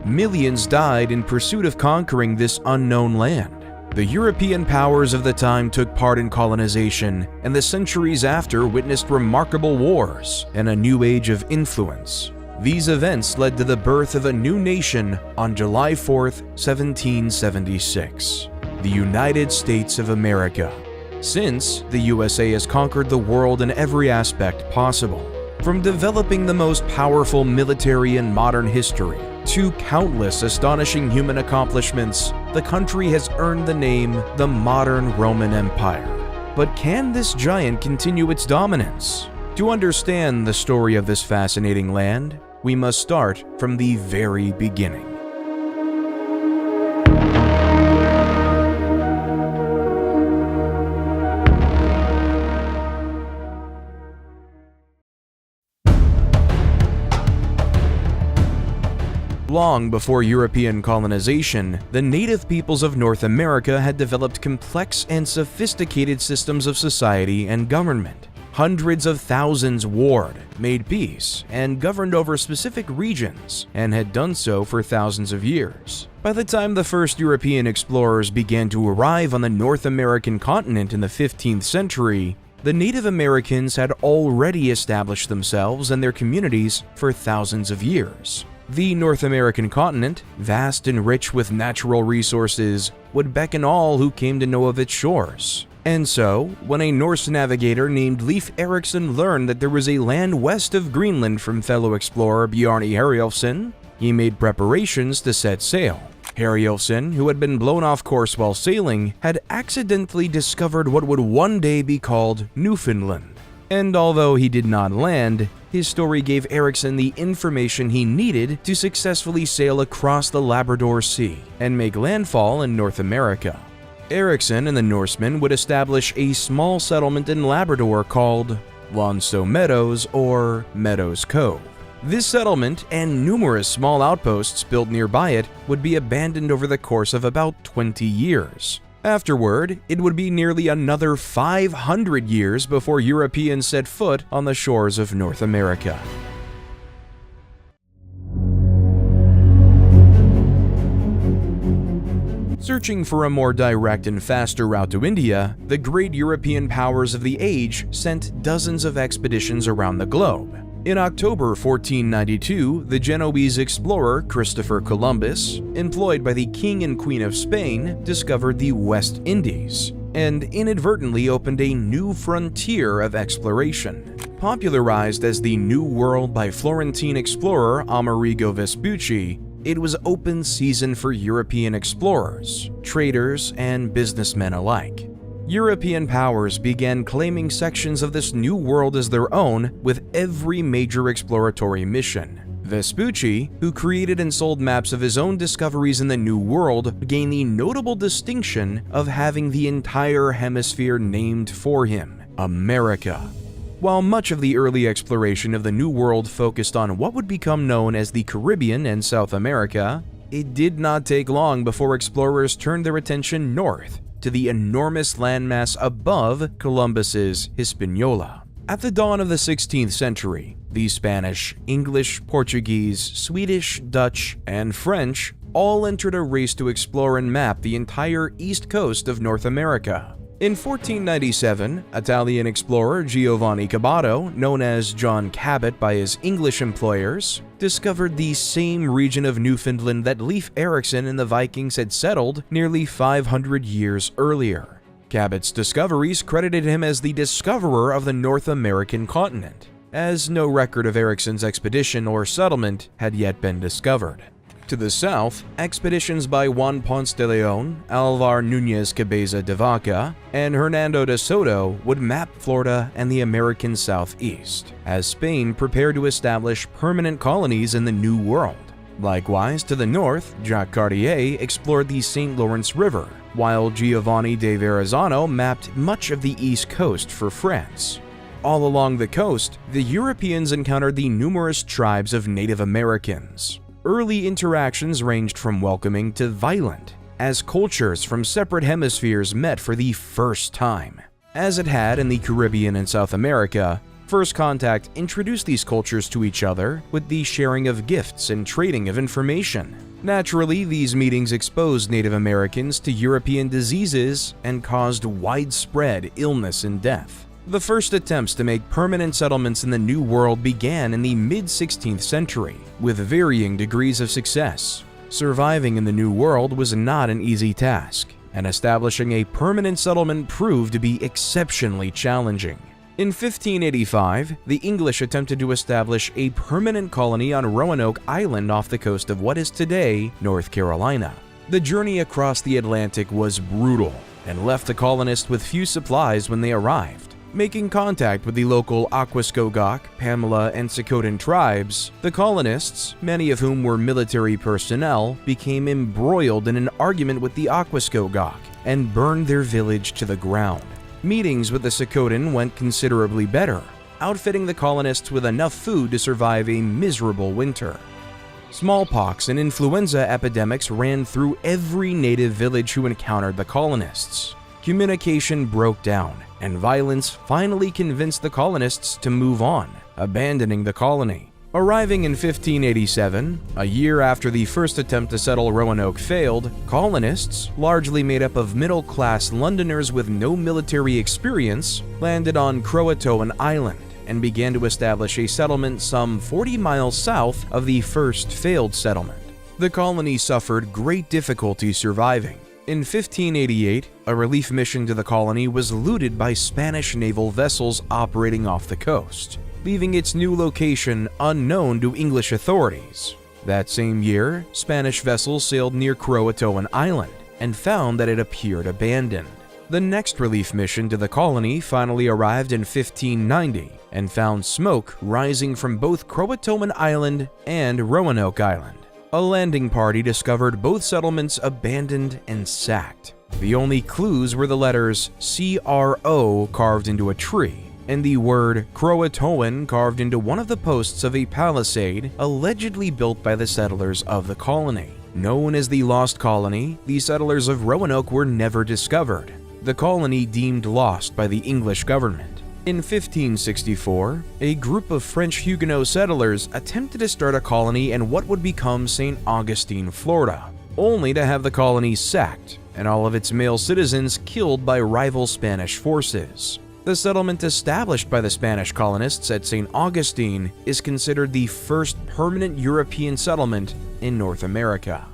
Millions died in pursuit of conquering this unknown land. The European powers of the time took part in colonization, and the centuries after witnessed remarkable wars and a new age of influence. These events led to the birth of a new nation on July 4th, 1776, the United States of America. Since, the USA has conquered the world in every aspect possible, from developing the most powerful military in modern history to countless astonishing human accomplishments. The country has earned the name the modern Roman Empire. But can this giant continue its dominance? To understand the story of this fascinating land, we must start from the very beginning. Long before European colonization, the native peoples of North America had developed complex and sophisticated systems of society and government. Hundreds of thousands warred, made peace, and governed over specific regions, and had done so for thousands of years. By the time the first European explorers began to arrive on the North American continent in the 15th century, the Native Americans had already established themselves and their communities for thousands of years. The North American continent, vast and rich with natural resources, would beckon all who came to know of its shores. And so, when a Norse navigator named Leif Erikson learned that there was a land west of Greenland from fellow explorer Bjarni Herjolfsson, he made preparations to set sail. Herjolfsson, who had been blown off course while sailing, had accidentally discovered what would one day be called Newfoundland. And although he did not land, his story gave Erikson the information he needed to successfully sail across the Labrador Sea and make landfall in North America. Erikson and the Norsemen would establish a small settlement in Labrador called Lonso Meadows or Meadows Cove. This settlement and numerous small outposts built nearby it would be abandoned over the course of about 20 years. Afterward, it would be nearly another 500 years before Europeans set foot on the shores of North America. Searching for a more direct and faster route to India, the great European powers of the age sent dozens of expeditions around the globe. In October 1492, the Genoese explorer Christopher Columbus, employed by the King and Queen of Spain, discovered the West Indies and inadvertently opened a new frontier of exploration. Popularized as the New World by Florentine explorer Amerigo Vespucci, it was open season for European explorers, traders, and businessmen alike. European powers began claiming sections of this new world as their own with every major exploratory mission. Vespucci, who created and sold maps of his own discoveries in the New World, gained the notable distinction of having the entire hemisphere named for him, America. While much of the early exploration of the New World focused on what would become known as the Caribbean and South America, it did not take long before explorers turned their attention north to the enormous landmass above Columbus's Hispaniola. At the dawn of the 16th century, the Spanish, English, Portuguese, Swedish, Dutch, and French all entered a race to explore and map the entire east coast of North America. In 1497, Italian explorer Giovanni Caboto, known as John Cabot by his English employers, discovered the same region of Newfoundland that Leif Erikson and the Vikings had settled nearly 500 years earlier. Cabot's discoveries credited him as the discoverer of the North American continent, as no record of Erikson's expedition or settlement had yet been discovered. To the south, expeditions by Juan Ponce de Leon, Alvar Núñez Cabeza de Vaca, and Hernando de Soto would map Florida and the American southeast, as Spain prepared to establish permanent colonies in the New World. Likewise, to the north, Jacques Cartier explored the St. Lawrence River, while Giovanni de Verrazzano mapped much of the east coast for France. All along the coast, the Europeans encountered the numerous tribes of Native Americans. Early interactions ranged from welcoming to violent, as cultures from separate hemispheres met for the first time. As it had in the Caribbean and South America, First contact introduced these cultures to each other with the sharing of gifts and trading of information. Naturally, these meetings exposed Native Americans to European diseases and caused widespread illness and death. The first attempts to make permanent settlements in the New World began in the mid-16th century, with varying degrees of success. Surviving in the New World was not an easy task, and establishing a permanent settlement proved to be exceptionally challenging. In 1585, the English attempted to establish a permanent colony on Roanoke Island off the coast of what is today North Carolina. The journey across the Atlantic was brutal and left the colonists with few supplies when they arrived. Making contact with the local Aquascogok, Pamela, and Socotan tribes, the colonists, many of whom were military personnel, became embroiled in an argument with the Aquascogok and burned their village to the ground. Meetings with the Socotan went considerably better, outfitting the colonists with enough food to survive a miserable winter. Smallpox and influenza epidemics ran through every native village who encountered the colonists. Communication broke down, and violence finally convinced the colonists to move on, abandoning the colony. Arriving in 1587, a year after the first attempt to settle Roanoke failed, colonists, largely made up of middle-class Londoners with no military experience, landed on Croatoan Island and began to establish a settlement some 40 miles south of the first failed settlement. The colony suffered great difficulty surviving. In 1588, a relief mission to the colony was looted by Spanish naval vessels operating off the coast, leaving its new location unknown to English authorities. That same year, Spanish vessels sailed near Croatoan Island and found that it appeared abandoned. The next relief mission to the colony finally arrived in 1590 and found smoke rising from both Croatoan Island and Roanoke Island. A landing party discovered both settlements abandoned and sacked. The only clues were the letters CRO carved into a tree, and the word Croatoan carved into one of the posts of a palisade allegedly built by the settlers of the colony. Known as the Lost Colony, the settlers of Roanoke were never discovered, the colony deemed lost by the English government. In 1564, a group of French Huguenot settlers attempted to start a colony in what would become St. Augustine, Florida, only to have the colony sacked and all of its male citizens killed by rival Spanish forces. The settlement established by the Spanish colonists at St. Augustine is considered the first permanent European settlement in North America.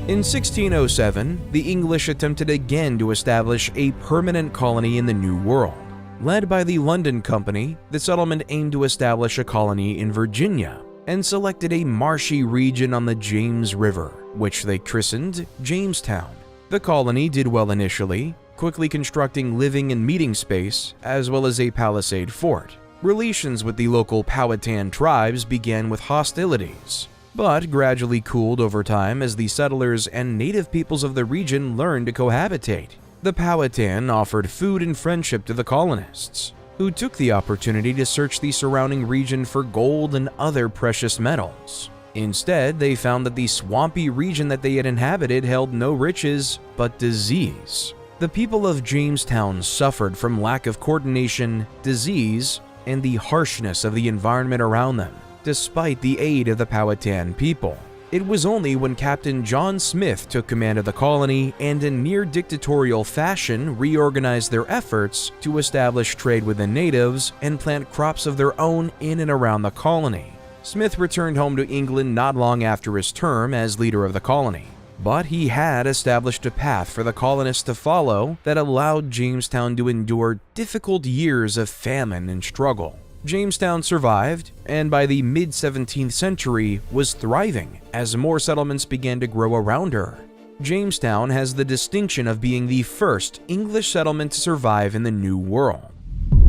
In 1607, the English attempted again to establish a permanent colony in the New World. Led by the London Company, the settlement aimed to establish a colony in Virginia and selected a marshy region on the James River, which they christened Jamestown. The colony did well initially, quickly constructing living and meeting space, as well as a palisade fort. Relations with the local Powhatan tribes began with hostilities, but gradually cooled over time as the settlers and native peoples of the region learned to cohabitate. The Powhatan offered food and friendship to the colonists, who took the opportunity to search the surrounding region for gold and other precious metals. Instead, they found that the swampy region that they had inhabited held no riches but disease. The people of Jamestown suffered from lack of coordination, disease, and the harshness of the environment around them, despite the aid of the Powhatan people. It was only when Captain John Smith took command of the colony and in near dictatorial fashion reorganized their efforts to establish trade with the natives and plant crops of their own in and around the colony. Smith returned home to England not long after his term as leader of the colony, but he had established a path for the colonists to follow that allowed Jamestown to endure difficult years of famine and struggle. Jamestown survived, and by the mid-17th century was thriving as more settlements began to grow around her. Jamestown has the distinction of being the first English settlement to survive in the New World.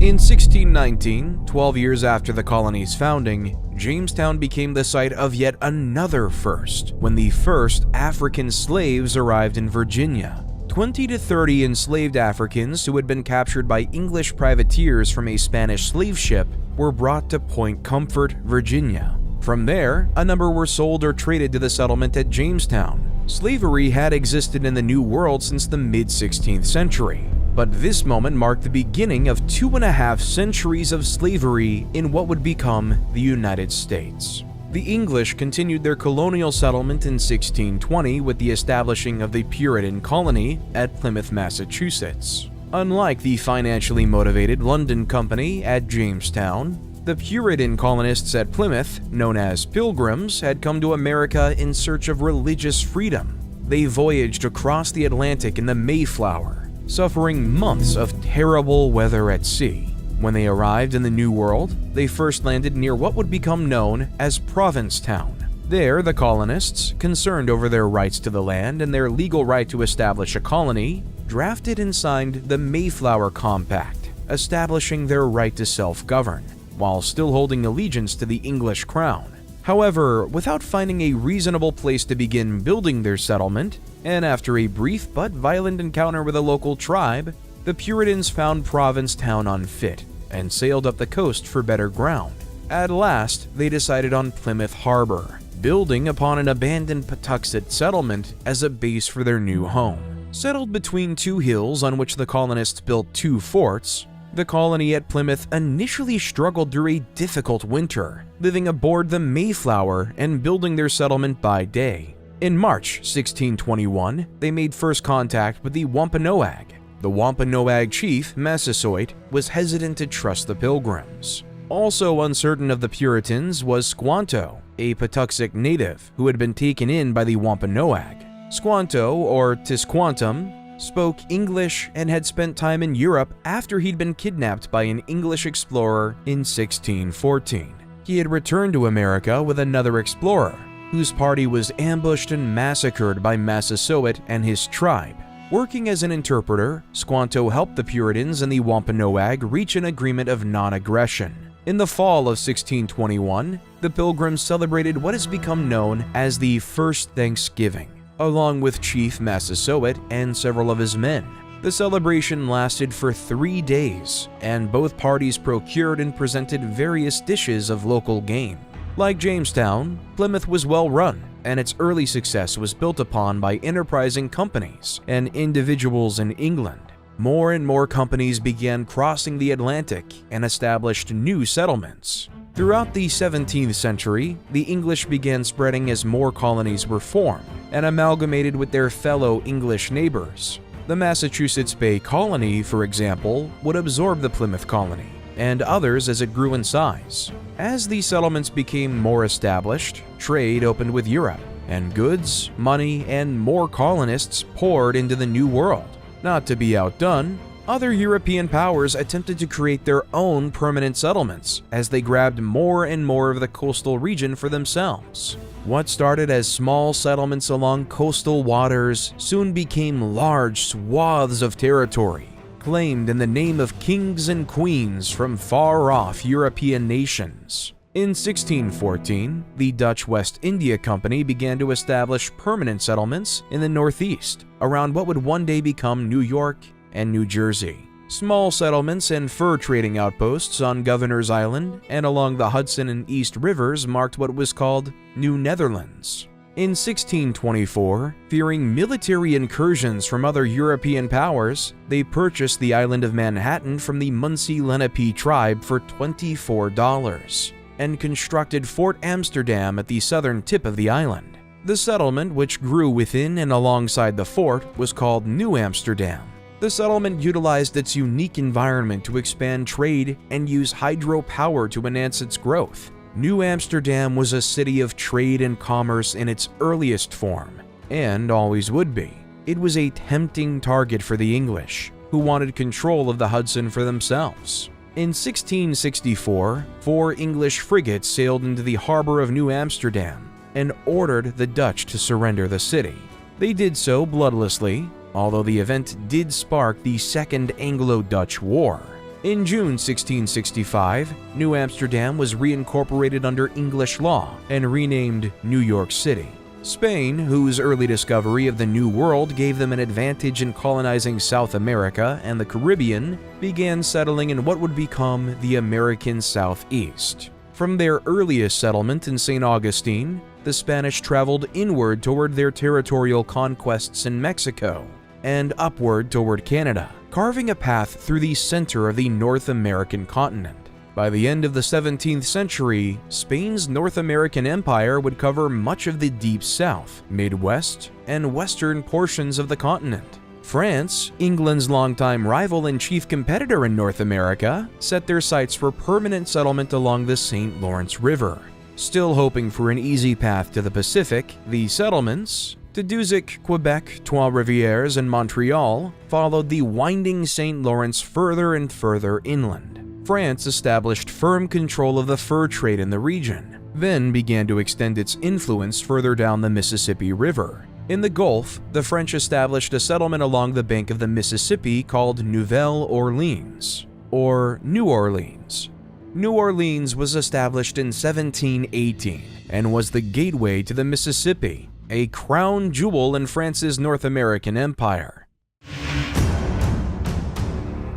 In 1619, 12 years after the colony's founding, Jamestown became the site of yet another first, when the first African slaves arrived in Virginia. 20 to 30 enslaved Africans who had been captured by English privateers from a Spanish slave ship were brought to Point Comfort, Virginia. From there, a number were sold or traded to the settlement at Jamestown. Slavery had existed in the New World since the mid-16th century, But this moment marked the beginning of 2.5 centuries of slavery in what would become the United States. The English continued their colonial settlement in 1620 with the establishing of the Puritan colony at Plymouth, Massachusetts. Unlike the financially motivated London Company at Jamestown, the Puritan colonists at Plymouth, known as Pilgrims, had come to America in search of religious freedom. They voyaged across the Atlantic in the Mayflower, suffering months of terrible weather at sea. When they arrived in the New World, they first landed near what would become known as Provincetown. There, the colonists, concerned over their rights to the land and their legal right to establish a colony, drafted and signed the Mayflower Compact, establishing their right to self-govern, while still holding allegiance to the English crown. However, without finding a reasonable place to begin building their settlement, and after a brief but violent encounter with a local tribe, the Puritans found Provincetown unfit and sailed up the coast for better ground. At last, they decided on Plymouth Harbor, building upon an abandoned Patuxet settlement as a base for their new home. Settled between two hills on which the colonists built two forts, the colony at Plymouth initially struggled through a difficult winter, living aboard the Mayflower and building their settlement by day. In March 1621, they made first contact with the Wampanoag. The Wampanoag chief, Massasoit, was hesitant to trust the Pilgrims. Also uncertain of the Puritans was Squanto, a Patuxet native who had been taken in by the Wampanoag. Squanto, or Tisquantum, spoke English and had spent time in Europe after he'd been kidnapped by an English explorer in 1614. He had returned to America with another explorer, whose party was ambushed and massacred by Massasoit and his tribe. Working as an interpreter, Squanto helped the Puritans and the Wampanoag reach an agreement of non-aggression. In the fall of 1621, the Pilgrims celebrated what has become known as the First Thanksgiving, along with Chief Massasoit and several of his men. The celebration lasted for 3 days, and both parties procured and presented various dishes of local game. Like Jamestown, Plymouth was well run, and its early success was built upon by enterprising companies and individuals in England. More and more companies began crossing the Atlantic and established new settlements. Throughout the 17th century, the English began spreading as more colonies were formed and amalgamated with their fellow English neighbors. The Massachusetts Bay Colony, for example, would absorb the Plymouth Colony, and others as it grew in size. As these settlements became more established, trade opened with Europe, and goods, money, and more colonists poured into the New World. Not to be outdone, other European powers attempted to create their own permanent settlements as they grabbed more and more of the coastal region for themselves. What started as small settlements along coastal waters soon became large swaths of territory, claimed in the name of kings and queens from far-off European nations. In 1614, the Dutch West India Company began to establish permanent settlements in the Northeast, around what would one day become New York and New Jersey. Small settlements and fur trading outposts on Governor's Island and along the Hudson and East Rivers marked what was called New Netherlands. In 1624, fearing military incursions from other European powers, they purchased the island of Manhattan from the Munsee Lenape tribe for $24 and constructed Fort Amsterdam at the southern tip of the island. The settlement, which grew within and alongside the fort, was called New Amsterdam. The settlement utilized its unique environment to expand trade and use hydropower to enhance its growth. New Amsterdam was a city of trade and commerce in its earliest form, and always would be. It was a tempting target for the English, who wanted control of the Hudson for themselves. In 1664, 4 English frigates sailed into the harbor of New Amsterdam and ordered the Dutch to surrender the city. They did so bloodlessly, although the event did spark the Second Anglo-Dutch War. In June 1665, New Amsterdam was reincorporated under English law and renamed New York City. Spain, whose early discovery of the New World gave them an advantage in colonizing South America and the Caribbean, began settling in what would become the American Southeast. From their earliest settlement in St. Augustine, the Spanish traveled inward toward their territorial conquests in Mexico, and upward toward Canada, carving a path through the center of the North American continent. By the end of the 17th century, Spain's North American empire would cover much of the Deep South, Midwest, and western portions of the continent. France, England's longtime rival and chief competitor in North America, set their sights for permanent settlement along the St. Lawrence River. Still hoping for an easy path to the Pacific, the settlements, Tadoussac, Quebec, Trois-Rivières, and Montreal, followed the winding St. Lawrence further and further inland. France established firm control of the fur trade in the region, then began to extend its influence further down the Mississippi River. In the Gulf, the French established a settlement along the bank of the Mississippi called Nouvelle Orleans, or New Orleans. New Orleans was established in 1718 and was the gateway to the Mississippi, a crown jewel in France's North American empire.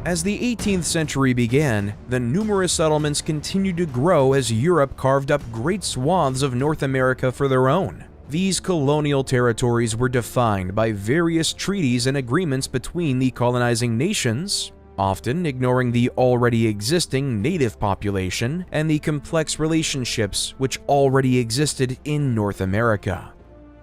As the 18th century began, the numerous settlements continued to grow as Europe carved up great swaths of North America for their own. These colonial territories were defined by various treaties and agreements between the colonizing nations, often ignoring the already existing native population and the complex relationships which already existed in North America.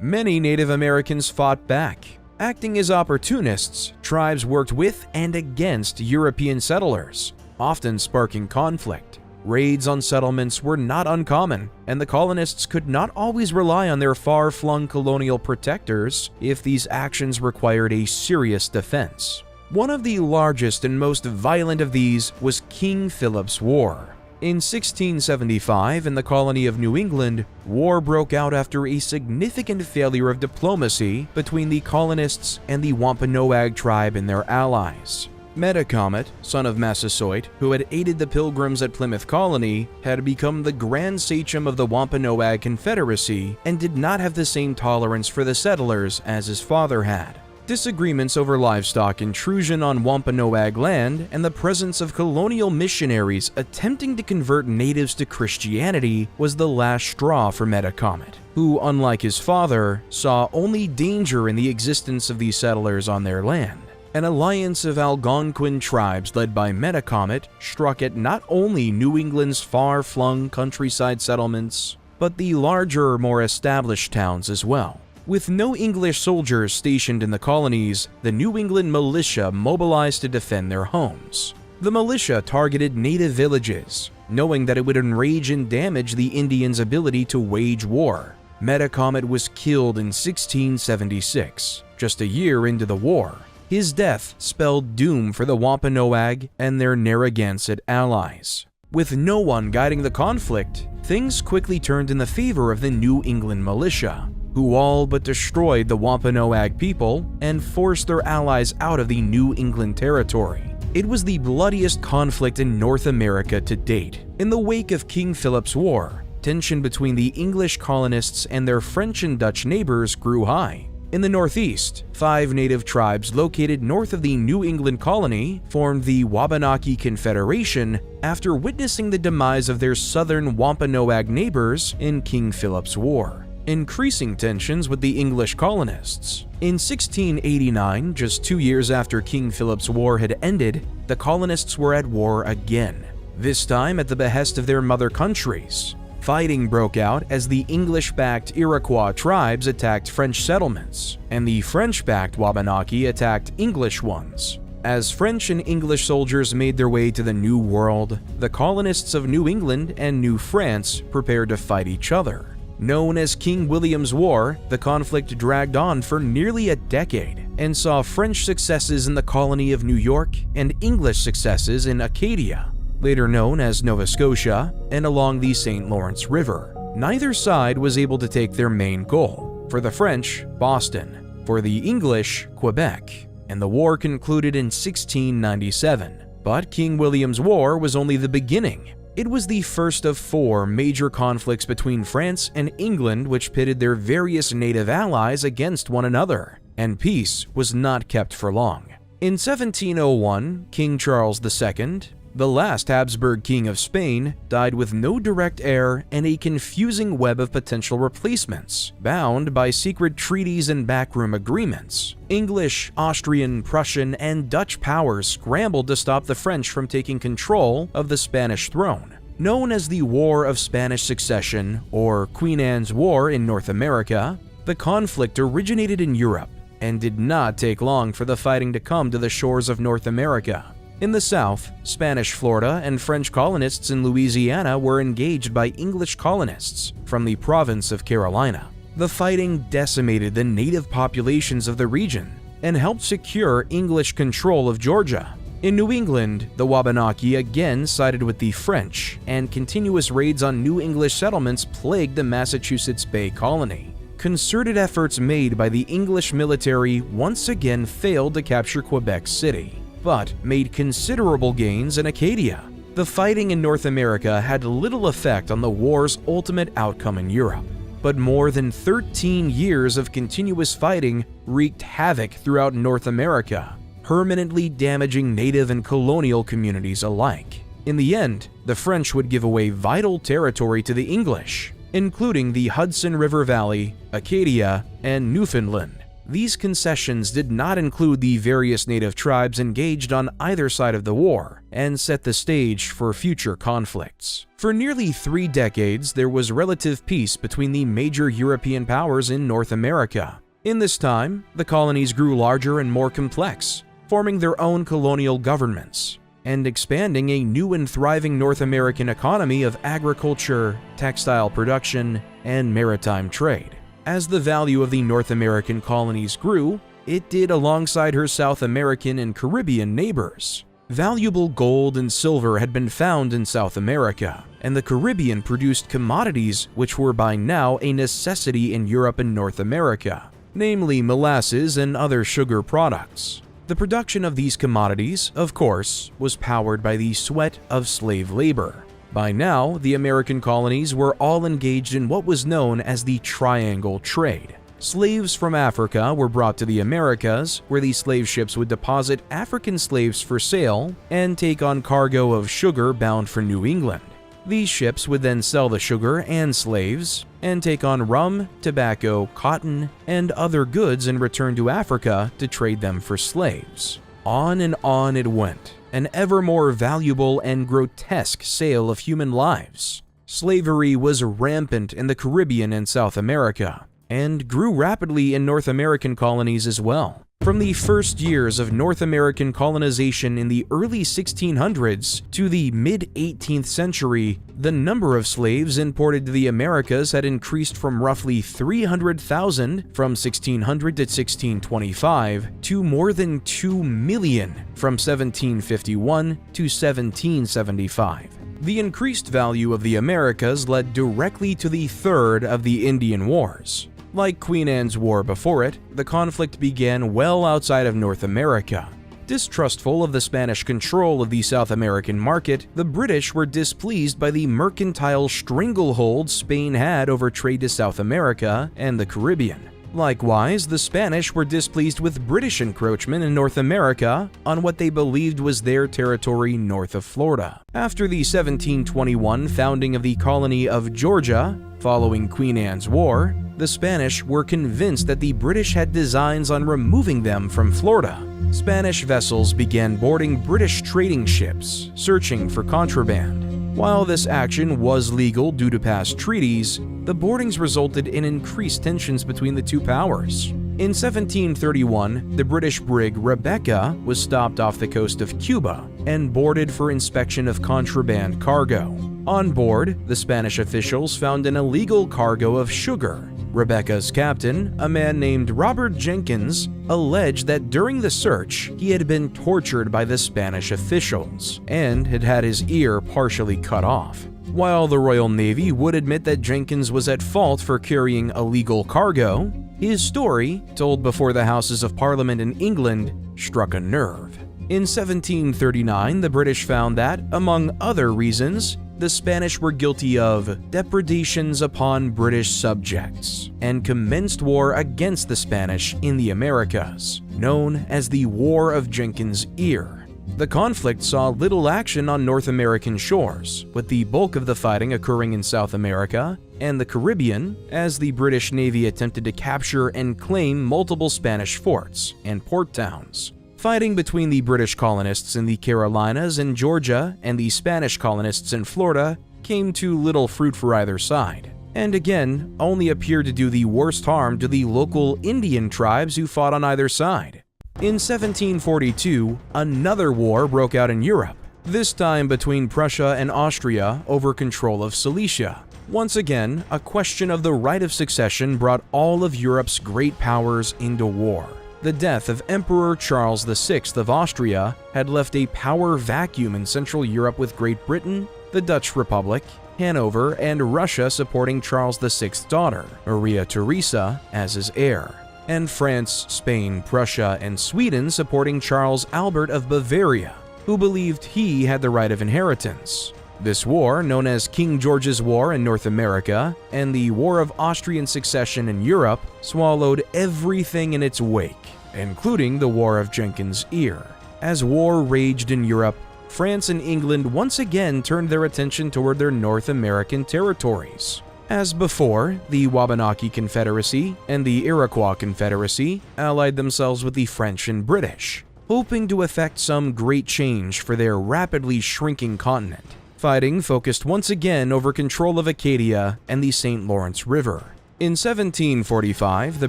Many Native Americans fought back. Acting as opportunists, tribes worked with and against European settlers, often sparking conflict. Raids on settlements were not uncommon, and the colonists could not always rely on their far-flung colonial protectors if these actions required a serious defense. One of the largest and most violent of these was King Philip's War. In 1675, in the colony of New England, war broke out after a significant failure of diplomacy between the colonists and the Wampanoag tribe and their allies. Metacomet, son of Massasoit, who had aided the Pilgrims at Plymouth Colony, had become the Grand Sachem of the Wampanoag Confederacy and did not have the same tolerance for the settlers as his father had. Disagreements over livestock intrusion on Wampanoag land and the presence of colonial missionaries attempting to convert natives to Christianity was the last straw for Metacomet, who, unlike his father, saw only danger in the existence of these settlers on their land. An alliance of Algonquin tribes led by Metacomet struck at not only New England's far-flung countryside settlements, but the larger, more established towns as well. With no English soldiers stationed in the colonies, the New England militia mobilized to defend their homes. The militia targeted native villages, knowing that it would enrage and damage the Indians' ability to wage war. Metacomet was killed in 1676, just a year into the war. His death spelled doom for the Wampanoag and their Narragansett allies. With no one guiding the conflict, things quickly turned in the favor of the New England militia, who all but destroyed the Wampanoag people and forced their allies out of the New England territory. It was the bloodiest conflict in North America to date. In the wake of King Philip's War, tension between the English colonists and their French and Dutch neighbors grew high. In the Northeast, 5 native tribes located north of the New England colony formed the Wabanaki Confederation after witnessing the demise of their southern Wampanoag neighbors in King Philip's War, increasing tensions with the English colonists. In 1689, just 2 years after King Philip's War had ended, the colonists were at war again, this time at the behest of their mother countries. Fighting broke out as the English-backed Iroquois tribes attacked French settlements, and the French-backed Wabanaki attacked English ones. As French and English soldiers made their way to the New World, the colonists of New England and New France prepared to fight each other. Known as King William's War, the conflict dragged on for nearly a decade and saw French successes in the colony of New York and English successes in Acadia, later known as Nova Scotia, and along the St. Lawrence River. Neither side was able to take their main goal. For the French, Boston. For the English, Quebec. And the war concluded in 1697. But King William's War was only the beginning. It was the first of 4 major conflicts between France and England which pitted their various native allies against one another, and peace was not kept for long. In 1701, King Charles II, The last Habsburg king of Spain died with no direct heir and a confusing web of potential replacements, bound by secret treaties and backroom agreements. English, Austrian, Prussian, and Dutch powers scrambled to stop the French from taking control of the Spanish throne. Known as the War of Spanish Succession, or Queen Anne's War in North America, the conflict originated in Europe and did not take long for the fighting to come to the shores of North America. In the South, Spanish Florida and French colonists in Louisiana were engaged by English colonists from the province of Carolina. The fighting decimated the native populations of the region and helped secure English control of Georgia. In New England, the Wabanaki again sided with the French, and continuous raids on New English settlements plagued the Massachusetts Bay Colony. Concerted efforts made by the English military once again failed to capture Quebec City, but made considerable gains in Acadia. The fighting in North America had little effect on the war's ultimate outcome in Europe, but more than 13 years of continuous fighting wreaked havoc throughout North America, permanently damaging native and colonial communities alike. In the end, the French would give away vital territory to the English, including the Hudson River Valley, Acadia, and Newfoundland. These concessions did not include the various native tribes engaged on either side of the war and set the stage for future conflicts. For nearly 3 decades, there was relative peace between the major European powers in North America. In this time, the colonies grew larger and more complex, forming their own colonial governments and expanding a new and thriving North American economy of agriculture, textile production, and maritime trade. As the value of the North American colonies grew, it did alongside her South American and Caribbean neighbors. Valuable gold and silver had been found in South America, and the Caribbean produced commodities which were by now a necessity in Europe and North America, namely molasses and other sugar products. The production of these commodities, of course, was powered by the sweat of slave labor. By now, the American colonies were all engaged in what was known as the Triangle Trade. Slaves from Africa were brought to the Americas, where the slave ships would deposit African slaves for sale and take on cargo of sugar bound for New England. These ships would then sell the sugar and slaves and take on rum, tobacco, cotton, and other goods and return to Africa to trade them for slaves. On and on it went, an ever more valuable and grotesque sale of human lives. Slavery was rampant in the Caribbean and South America, and grew rapidly in North American colonies as well. From the first years of North American colonization in the early 1600s to the mid-18th century, the number of slaves imported to the Americas had increased from roughly 300,000 from 1600 to 1625 to more than 2 million from 1751 to 1775. The increased value of the Americas led directly to the third of the Indian Wars. Like Queen Anne's War before it, the conflict began well outside of North America. Distrustful of the Spanish control of the South American market, the British were displeased by the mercantile stranglehold Spain had over trade to South America and the Caribbean. Likewise, the Spanish were displeased with British encroachment in North America on what they believed was their territory north of Florida. After the 1721 founding of the colony of Georgia, following Queen Anne's War, the Spanish were convinced that the British had designs on removing them from Florida. Spanish vessels began boarding British trading ships, searching for contraband. While this action was legal due to past treaties, the boardings resulted in increased tensions between the two powers. In 1731, the British brig Rebecca was stopped off the coast of Cuba and boarded for inspection of contraband cargo. On board, the Spanish officials found an illegal cargo of sugar. Rebecca's captain, a man named Robert Jenkins, alleged that during the search, he had been tortured by the Spanish officials and had had his ear partially cut off. While the Royal Navy would admit that Jenkins was at fault for carrying illegal cargo, his story, told before the Houses of Parliament in England, struck a nerve. In 1739, the British found that, among other reasons, the Spanish were guilty of depredations upon British subjects and commenced war against the Spanish in the Americas, known as the War of Jenkins' Ear. The conflict saw little action on North American shores, with the bulk of the fighting occurring in South America and the Caribbean, as the British Navy attempted to capture and claim multiple Spanish forts and port towns. Fighting between the British colonists in the Carolinas and Georgia and the Spanish colonists in Florida came to little fruit for either side, and again only appeared to do the worst harm to the local Indian tribes who fought on either side. In 1742, another war broke out in Europe, this time between Prussia and Austria over control of Silesia. Once again, a question of the right of succession brought all of Europe's great powers into war. The death of Emperor Charles VI of Austria had left a power vacuum in Central Europe, with Great Britain, the Dutch Republic, Hanover, and Russia supporting Charles VI's daughter, Maria Theresa, as his heir, and France, Spain, Prussia, and Sweden supporting Charles Albert of Bavaria, who believed he had the right of inheritance. This war, known as King George's War in North America and the War of Austrian Succession in Europe, swallowed everything in its wake, including the War of Jenkins' Ear. As war raged in Europe, France and England once again turned their attention toward their North American territories. As before, the Wabanaki Confederacy and the Iroquois Confederacy allied themselves with the French and British, hoping to effect some great change for their rapidly shrinking continent. Fighting focused once again over control of Acadia and the St. Lawrence River. In 1745, the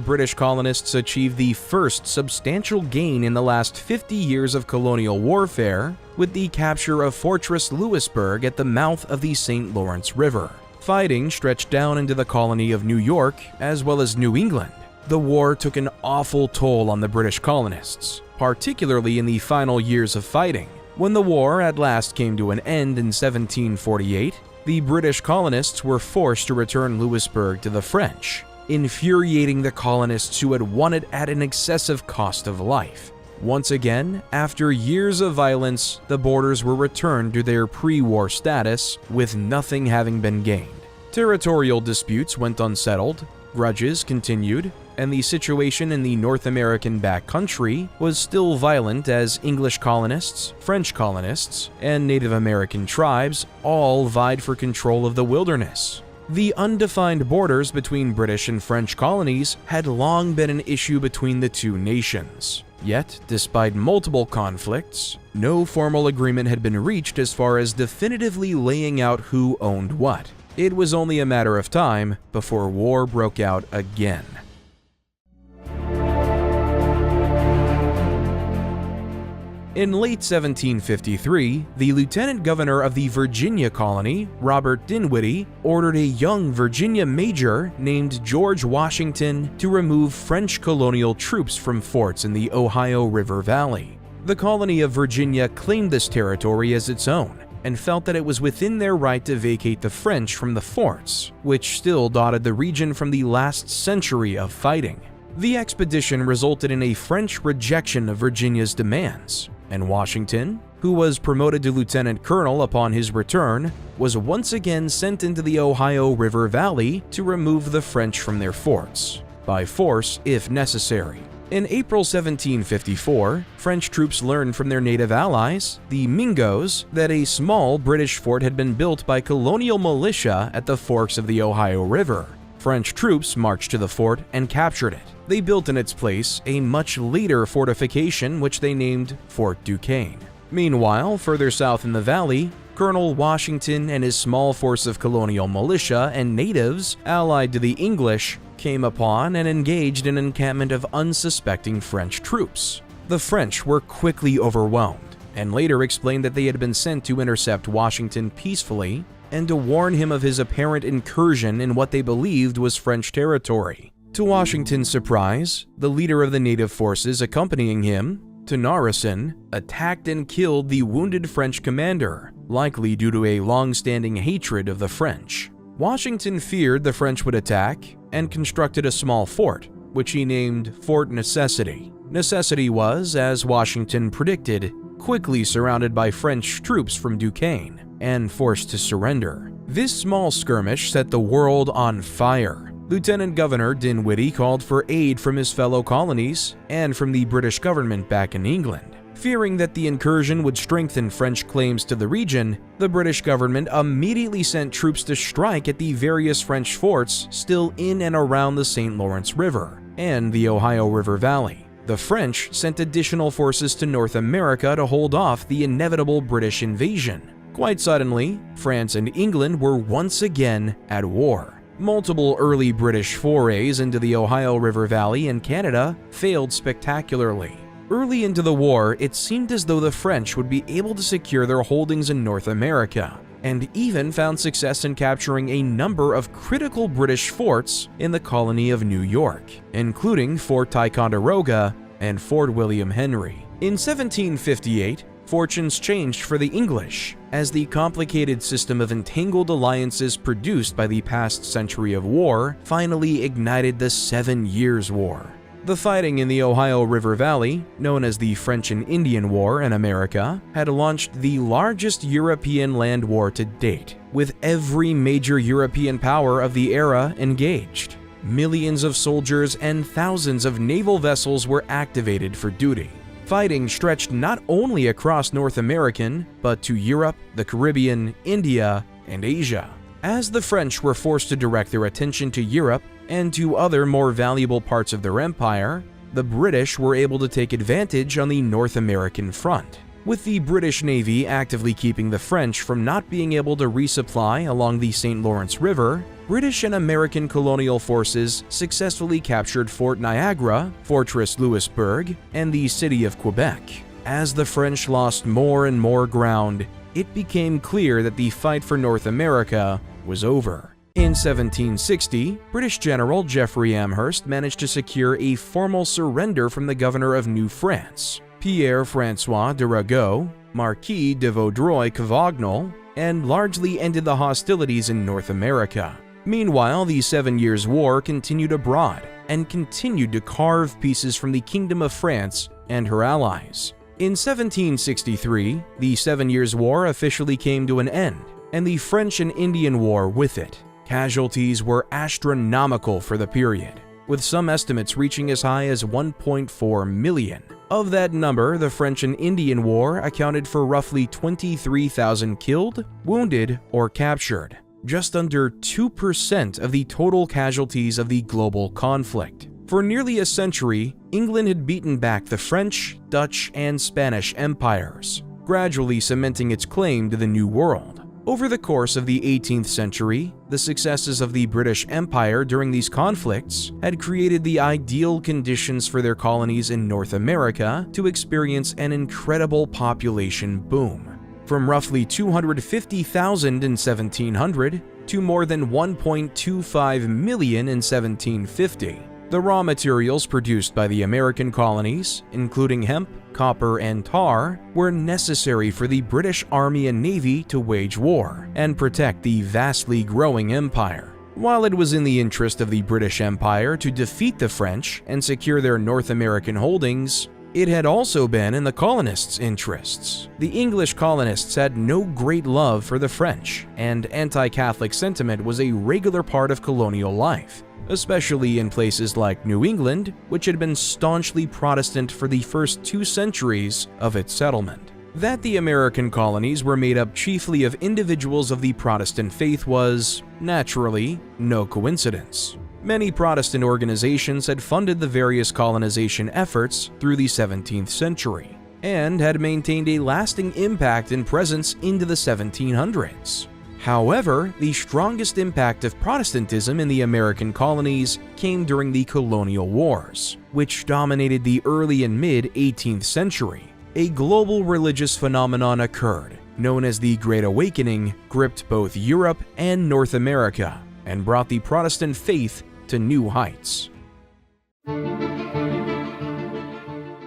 British colonists achieved the first substantial gain in the last 50 years of colonial warfare with the capture of Fortress Louisburg at the mouth of the St. Lawrence River. Fighting stretched down into the colony of New York as well as New England. The war took an awful toll on the British colonists, particularly in the final years of fighting. When the war at last came to an end in 1748, the British colonists were forced to return Louisburg to the French, infuriating the colonists who had won it at an excessive cost of life. Once again, after years of violence, the borders were returned to their pre-war status, with nothing having been gained. Territorial disputes went unsettled, grudges continued, and the situation in the North American backcountry was still violent as English colonists, French colonists, and Native American tribes all vied for control of the wilderness. The undefined borders between British and French colonies had long been an issue between the two nations. Yet, despite multiple conflicts, no formal agreement had been reached as far as definitively laying out who owned what. It was only a matter of time before war broke out again. In late 1753, the lieutenant governor of the Virginia colony, Robert Dinwiddie, ordered a young Virginia major named George Washington to remove French colonial troops from forts in the Ohio River Valley. The colony of Virginia claimed this territory as its own and felt that it was within their right to vacate the French from the forts, which still dotted the region from the last century of fighting. The expedition resulted in a French rejection of Virginia's demands, and Washington, who was promoted to lieutenant colonel upon his return, was once again sent into the Ohio River Valley to remove the French from their forts, by force if necessary. In April 1754, French troops learned from their native allies, the Mingos, that a small British fort had been built by colonial militia at the forks of the Ohio River. French troops marched to the fort and captured it. They built in its place a much later fortification which they named Fort Duquesne. Meanwhile, further south in the valley, Colonel Washington and his small force of colonial militia and natives, allied to the English, came upon and engaged an encampment of unsuspecting French troops. The French were quickly overwhelmed, and later explained that they had been sent to intercept Washington peacefully and to warn him of his apparent incursion in what they believed was French territory. To Washington's surprise, the leader of the native forces accompanying him, Tenarison, attacked and killed the wounded French commander, likely due to a long-standing hatred of the French. Washington feared the French would attack and constructed a small fort, which he named Fort Necessity. Necessity was, as Washington predicted, quickly surrounded by French troops from Duquesne and forced to surrender. This small skirmish set the world on fire. Lieutenant Governor Dinwiddie called for aid from his fellow colonies and from the British government back in England. Fearing that the incursion would strengthen French claims to the region, the British government immediately sent troops to strike at the various French forts still in and around the St. Lawrence River and the Ohio River Valley. The French sent additional forces to North America to hold off the inevitable British invasion. Quite suddenly, France and England were once again at war. Multiple early British forays into the Ohio River Valley and Canada failed spectacularly. Early into the war, it seemed as though the French would be able to secure their holdings in North America, and even found success in capturing a number of critical British forts in the colony of New York, including Fort Ticonderoga and Fort William Henry. In 1758, fortunes changed for the English, as the complicated system of entangled alliances produced by the past century of war finally ignited the 7 Years' War. The fighting in the Ohio River Valley, known as the French and Indian War in America, had launched the largest European land war to date, with every major European power of the era engaged. Millions of soldiers and thousands of naval vessels were activated for duty. Fighting stretched not only across North American, but to Europe, the Caribbean, India, and Asia. As the French were forced to direct their attention to Europe and to other more valuable parts of their empire, the British were able to take advantage on the North American front, with the British Navy actively keeping the French from not being able to resupply along the St. Lawrence River. British and American colonial forces successfully captured Fort Niagara, Fortress Louisbourg, and the city of Quebec. As the French lost more and more ground, it became clear that the fight for North America was over. In 1760, British General Geoffrey Amherst managed to secure a formal surrender from the governor of New France, Pierre-François de Ragueau, Marquis de Vaudreuil-Cavagnol, and largely ended the hostilities in North America. Meanwhile, the 7 Years' War continued abroad and continued to carve pieces from the Kingdom of France and her allies. In 1763, the 7 Years' War officially came to an end, and the French and Indian War with it. Casualties were astronomical for the period, with some estimates reaching as high as 1.4 million. Of that number, the French and Indian War accounted for roughly 23,000 killed, wounded, or captured, just under 2% of the total casualties of the global conflict. For nearly a century, England had beaten back the French, Dutch, and Spanish empires, gradually cementing its claim to the New World. Over the course of the 18th century, the successes of the British Empire during these conflicts had created the ideal conditions for their colonies in North America to experience an incredible population boom. From roughly 250,000 in 1700 to more than 1.25 million in 1750. The raw materials produced by the American colonies, including hemp, copper, and tar, were necessary for the British Army and Navy to wage war and protect the vastly growing empire. While it was in the interest of the British Empire to defeat the French and secure their North American holdings, it had also been in the colonists' interests. The English colonists had no great love for the French, and anti-Catholic sentiment was a regular part of colonial life, especially in places like New England, which had been staunchly Protestant for the first 2 centuries of its settlement. That the American colonies were made up chiefly of individuals of the Protestant faith was, naturally, no coincidence. Many Protestant organizations had funded the various colonization efforts through the 17th century, and had maintained a lasting impact and presence into the 1700s. However, the strongest impact of Protestantism in the American colonies came during the colonial wars, which dominated the early and mid-18th century. A global religious phenomenon occurred, known as the Great Awakening, gripped both Europe and North America, and brought the Protestant faith to new heights.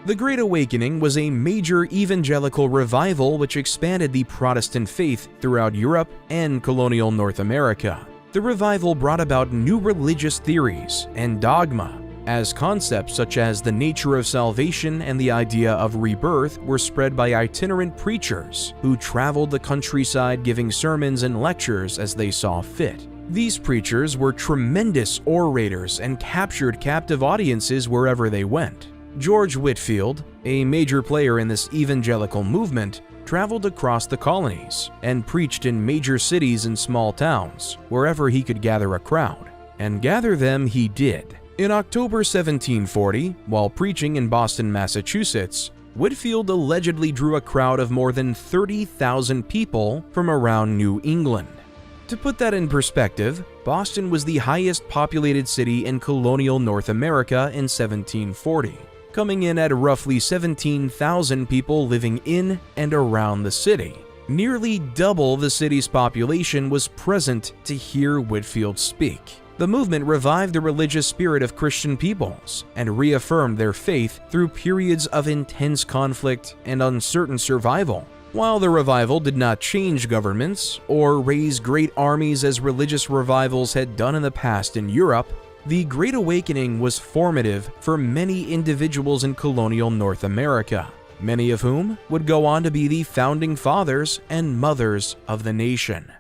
The Great Awakening was a major evangelical revival which expanded the Protestant faith throughout Europe and colonial North America. The revival brought about new religious theories and dogma, as concepts such as the nature of salvation and the idea of rebirth were spread by itinerant preachers who traveled the countryside giving sermons and lectures as they saw fit. These preachers were tremendous orators and captured captive audiences wherever they went. George Whitefield, a major player in this evangelical movement, traveled across the colonies and preached in major cities and small towns, wherever he could gather a crowd. And gather them he did. In October 1740, while preaching in Boston, Massachusetts, Whitefield allegedly drew a crowd of more than 30,000 people from around New England. To put that in perspective, Boston was the highest populated city in colonial North America in 1740, coming in at roughly 17,000 people living in and around the city. Nearly double the city's population was present to hear Whitefield speak. The movement revived the religious spirit of Christian peoples and reaffirmed their faith through periods of intense conflict and uncertain survival. While the revival did not change governments or raise great armies as religious revivals had done in the past in Europe, the Great Awakening was formative for many individuals in colonial North America, many of whom would go on to be the founding fathers and mothers of the nation.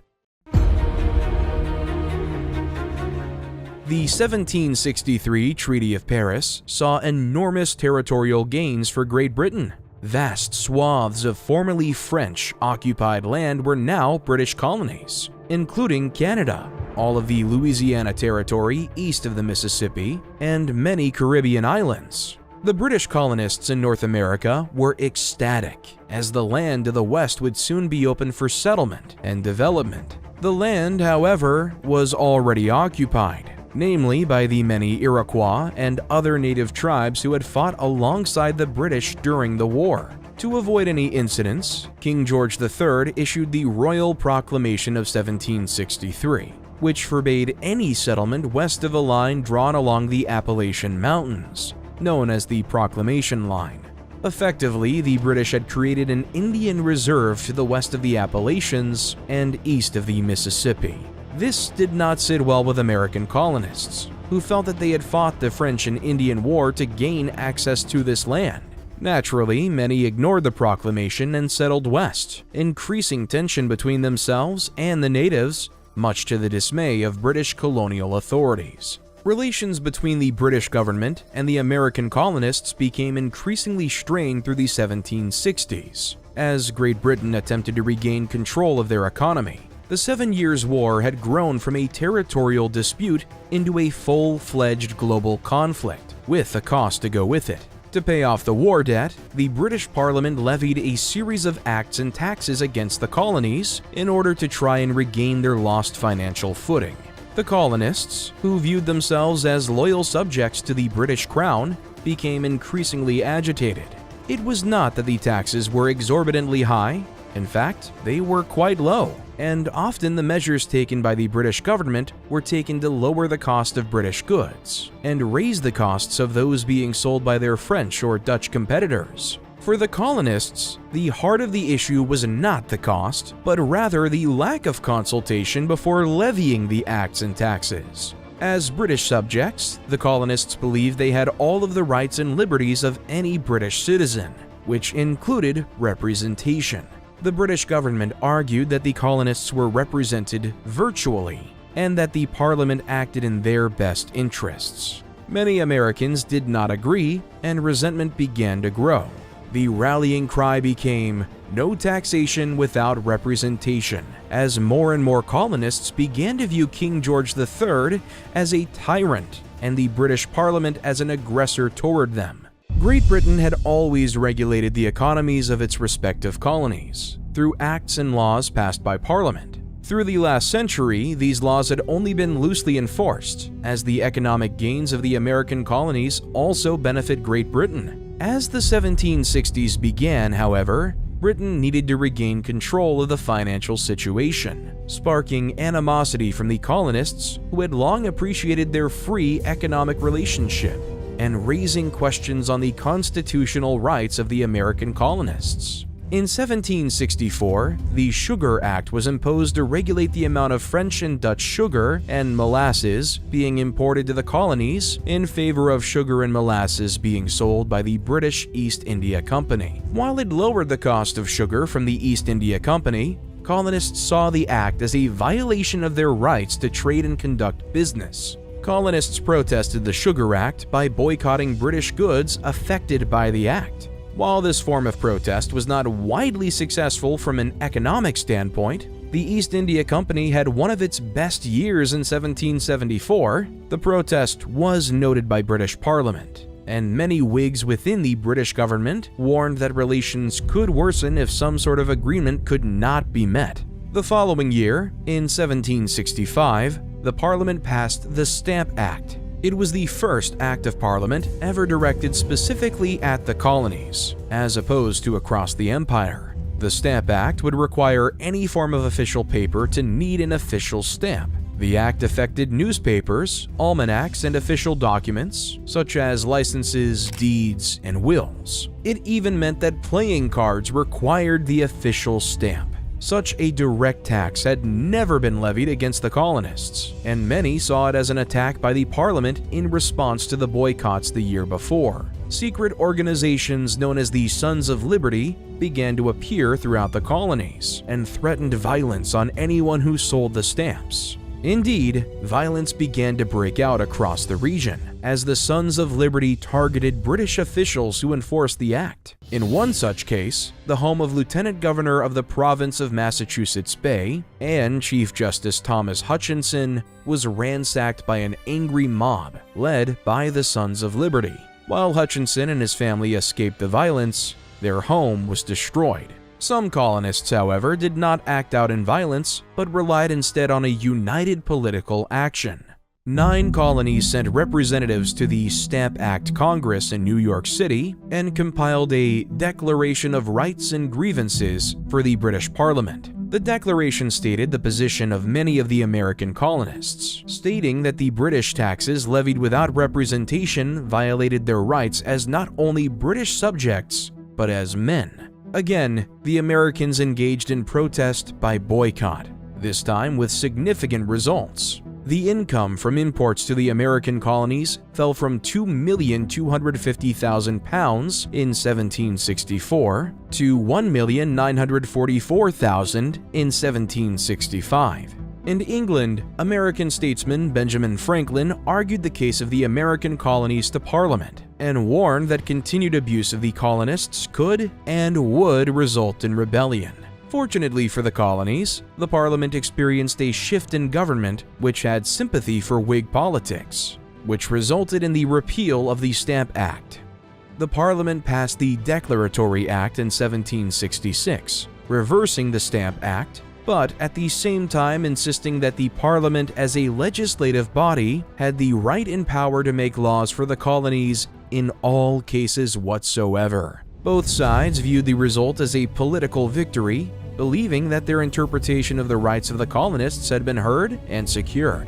The 1763 Treaty of Paris saw enormous territorial gains for Great Britain. Vast swaths of formerly French-occupied land were now British colonies, including Canada, all of the Louisiana Territory east of the Mississippi, and many Caribbean islands. The British colonists in North America were ecstatic, as the land to the west would soon be open for settlement and development. The land, however, was already occupied, namely by the many Iroquois and other native tribes who had fought alongside the British during the war. To avoid any incidents, King George III issued the Royal Proclamation of 1763, which forbade any settlement west of a line drawn along the Appalachian Mountains, known as the Proclamation Line. Effectively, the British had created an Indian reserve to the west of the Appalachians and east of the Mississippi. This did not sit well with American colonists, who felt that they had fought the French and Indian War to gain access to this land. Naturally, many ignored the proclamation and settled west, increasing tension between themselves and the natives, much to the dismay of British colonial authorities. Relations between the British government and the American colonists became increasingly strained through the 1760s, as Great Britain attempted to regain control of their economy. The 7 Years' War had grown from a territorial dispute into a full-fledged global conflict, with a cost to go with it. To pay off the war debt, the British Parliament levied a series of acts and taxes against the colonies in order to try and regain their lost financial footing. The colonists, who viewed themselves as loyal subjects to the British Crown, became increasingly agitated. It was not that the taxes were exorbitantly high. In fact, they were quite low, and often the measures taken by the British government were taken to lower the cost of British goods and raise the costs of those being sold by their French or Dutch competitors. For the colonists, the heart of the issue was not the cost, but rather the lack of consultation before levying the acts and taxes. As British subjects, the colonists believed they had all of the rights and liberties of any British citizen, which included representation. The British government argued that the colonists were represented virtually and that the Parliament acted in their best interests. Many Americans did not agree, and resentment began to grow. The rallying cry became, "No taxation without representation," as more and more colonists began to view King George III as a tyrant and the British Parliament as an aggressor toward them. Great Britain had always regulated the economies of its respective colonies through acts and laws passed by Parliament. Through the last century, these laws had only been loosely enforced, as the economic gains of the American colonies also benefit Great Britain. As the 1760s began, however, Britain needed to regain control of the financial situation, sparking animosity from the colonists who had long appreciated their free economic relationship, and raising questions on the constitutional rights of the American colonists. In 1764, the Sugar Act was imposed to regulate the amount of French and Dutch sugar and molasses being imported to the colonies in favor of sugar and molasses being sold by the British East India Company. While it lowered the cost of sugar from the East India Company, colonists saw the act as a violation of their rights to trade and conduct business. Colonists protested the Sugar Act by boycotting British goods affected by the act. While this form of protest was not widely successful from an economic standpoint, the East India Company had one of its best years in 1774. The protest was noted by British Parliament, and many Whigs within the British government warned that relations could worsen if some sort of agreement could not be met. The following year, in 1765, the Parliament passed the Stamp Act. It was the first act of Parliament ever directed specifically at the colonies, as opposed to across the empire. The Stamp Act would require any form of official paper to need an official stamp. The act affected newspapers, almanacs, and official documents, such as licenses, deeds, and wills. It even meant that playing cards required the official stamp. Such a direct tax had never been levied against the colonists, and many saw it as an attack by the Parliament in response to the boycotts the year before. Secret organizations known as the Sons of Liberty began to appear throughout the colonies and threatened violence on anyone who sold the stamps. Indeed, violence began to break out across the region as the Sons of Liberty targeted British officials who enforced the act. In one such case, the home of Lieutenant Governor of the province of Massachusetts Bay and Chief Justice Thomas Hutchinson was ransacked by an angry mob led by the Sons of Liberty. While Hutchinson and his family escaped the violence, their home was destroyed. Some colonists, however, did not act out in violence, but relied instead on a united political action. 9 colonies sent representatives to the Stamp Act Congress in New York City and compiled a Declaration of Rights and Grievances for the British Parliament. The declaration stated the position of many of the American colonists, stating that the British taxes levied without representation violated their rights as not only British subjects, but as men. Again, the Americans engaged in protest by boycott, this time with significant results. The income from imports to the American colonies fell from £2,250,000 in 1764 to £1,944,000 in 1765. In England, American statesman Benjamin Franklin argued the case of the American colonies to Parliament and warned that continued abuse of the colonists could and would result in rebellion. Fortunately for the colonies, the Parliament experienced a shift in government which had sympathy for Whig politics, which resulted in the repeal of the Stamp Act. The Parliament passed the Declaratory Act in 1766, reversing the Stamp Act, but at the same time insisting that the Parliament as a legislative body had the right and power to make laws for the colonies in all cases whatsoever. Both sides viewed the result as a political victory, believing that their interpretation of the rights of the colonists had been heard and secured.